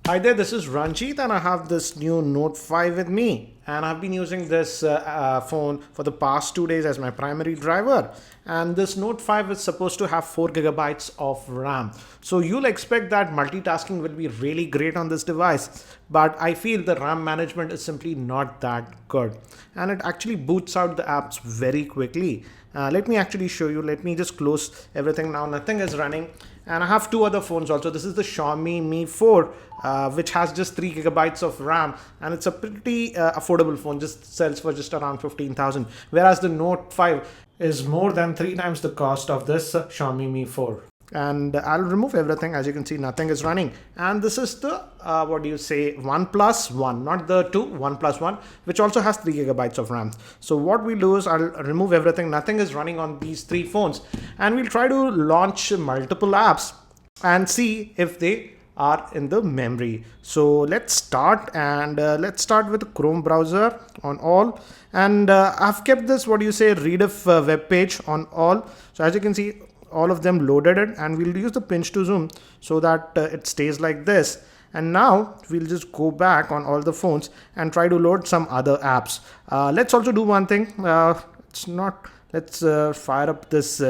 Hi there, this is Ranjit and I have this new Note 5 with me, and I've been using this phone for the past 2 days as my primary driver. And this Note 5 is supposed to have 4 gigabytes of RAM. So you'll expect that multitasking will be really great on this device, but I feel the RAM management is simply not that good. And it actually boots out the apps very quickly. Let me actually show you. Let me just close everything now. Nothing is running. And I have two other phones also. This is the Xiaomi Mi 4, which has just 3 gigabytes of RAM, and it's a pretty affordable phone. Just sells for just around 15,000. Whereas the Note 5 is more than 3 times the cost of this Xiaomi Mi 4. And I'll remove everything. As you can see, nothing is running. And this is the what do you say, OnePlus One, not the two, OnePlus One, which also has 3 gigabytes of RAM. So what we do is I'll remove everything. Nothing is running on these three phones, and we'll try to launch multiple apps and see if they are in the memory. So let's start, and let's start with the Chrome browser on all. And I've kept this what do you say, Rediff web page on all. So as you can see, all of them loaded it, and we'll use the pinch to zoom so that it stays like this. And now we'll just go back on all the phones and try to load some other apps. Let's also do one thing. Let's fire up this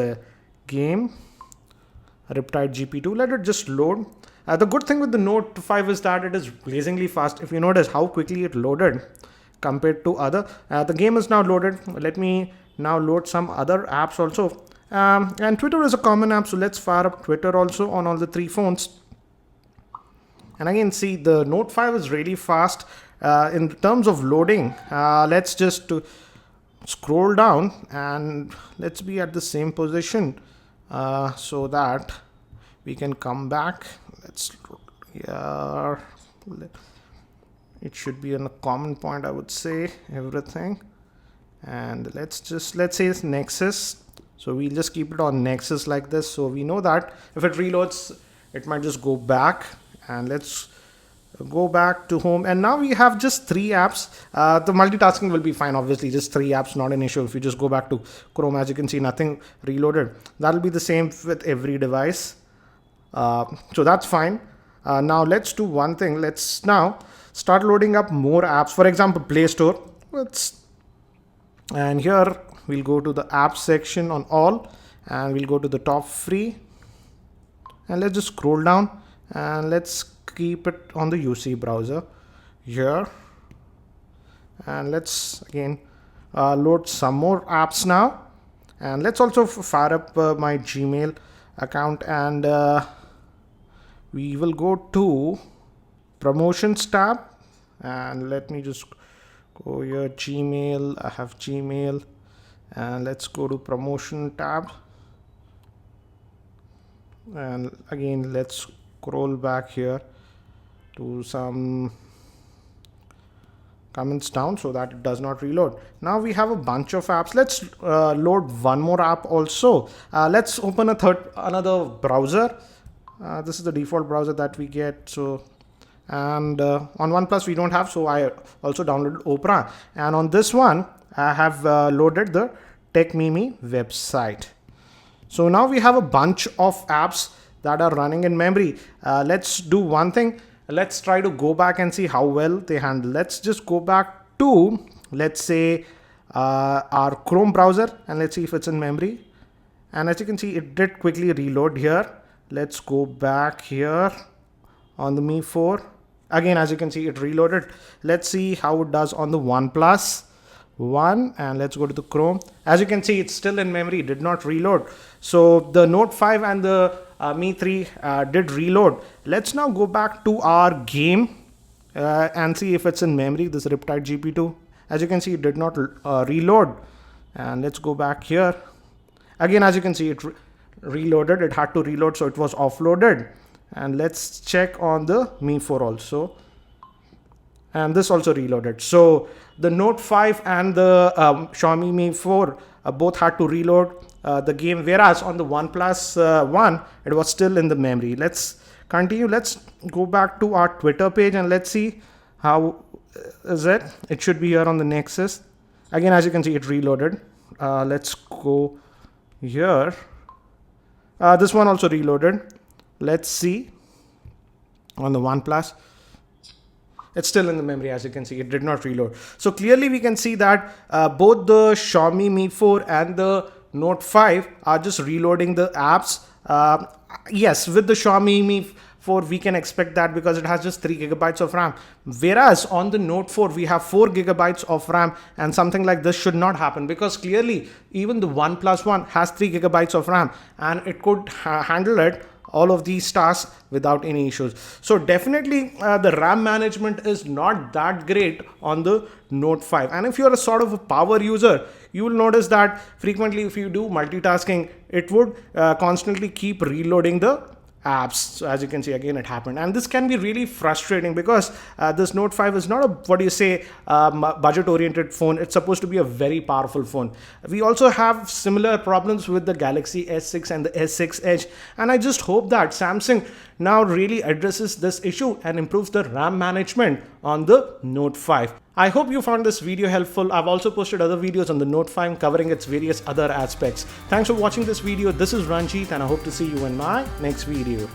game, Riptide GP2. Let it just load. The good thing with the Note 5 is that it is blazingly fast. If you notice how quickly it loaded compared to other, the game is now loaded. Let me now load some other apps also. And Twitter is a common app, so let's fire up Twitter also on all the three phones. And again, see, the Note 5 is really fast in terms of loading. Let's just scroll down and let's be at the same position so that we can come back. Let's here. It should be in a common point, I would say, everything. And let's say it's Nexus. So we'll just keep it on Nexus like this. So we know that if it reloads, it might just go back. And let's go back to home. And now we have just three apps. The multitasking will be fine, obviously. Just three apps, not an issue. If you just go back to Chrome, as you can see, nothing reloaded. That'll be the same with every device. So that's fine. Now let's do one thing. Let's now start loading up more apps. For example, Play Store. And here we'll go to the app section on all, and we'll go to the top free, and let's just scroll down, and let's keep it on the UC browser here. And let's again load some more apps now, and let's also fire up my Gmail account, and we will go to promotions tab, and let me just go here, Gmail. I have Gmail, and let's go to promotion tab, and again let's scroll back here to some comments down so that it does not reload. Now we have a bunch of apps. Let's load one more app also. Let's open another browser. This is the default browser that we get. So, and on OnePlus we don't have, so I also downloaded Opera, and on this one I have loaded the TechMimi website. So now we have a bunch of apps that are running in memory. Let's do one thing. Let's try to go back and see how well they handle. Let's just go back to, let's say, our Chrome browser, and let's see if it's in memory. And as you can see, it did quickly reload here. Let's go back here on the Mi 4. Again, as you can see, it reloaded. Let's see how it does on the OnePlus One, and let's go to the Chrome. As you can see, it's still in memory, did not reload. So the Note 5 and the Mi 3 did reload. Let's now go back to our game and see if it's in memory, this Riptide GP2. As you can see, it did not reload. And let's go back here. Again, as you can see, it reloaded. It had to reload, so it was offloaded. And let's check on the Mi 4 also. And this also reloaded. So the Note 5 and the Xiaomi Mi 4 both had to reload the game, whereas on the OnePlus One, it was still in the memory. Let's continue. Let's go back to our Twitter page, and let's see how is it. It should be here on the Nexus. Again, as you can see, it reloaded. Let's go here. This one also reloaded. Let's see on the OnePlus. It's still in the memory, as you can see. It did not reload. So clearly we can see that both the Xiaomi Mi 4 and the Note 5 are just reloading the apps. Yes, with the Xiaomi Mi 4 we can expect that because it has just 3 gigabytes of RAM, whereas on the Note 4 we have 4 gigabytes of RAM, and something like this should not happen because clearly even the OnePlus One has 3 gigabytes of RAM and it could handle it all of these tasks without any issues. So definitely the RAM management is not that great on the Note 5, and if you're a sort of a power user, you will notice that frequently if you do multitasking, it would constantly keep reloading the apps. So as you can see, again it happened, and this can be really frustrating because this Note 5 is not a budget oriented phone. It's supposed to be a very powerful phone. We also have similar problems with the Galaxy S6 and the S6 Edge, and I just hope that Samsung now really addresses this issue and improves the RAM management on the Note 5. I hope you found this video helpful. I've also posted other videos on the Note 5 covering its various other aspects. Thanks for watching this video. This is Ranjit, and I hope to see you in my next video.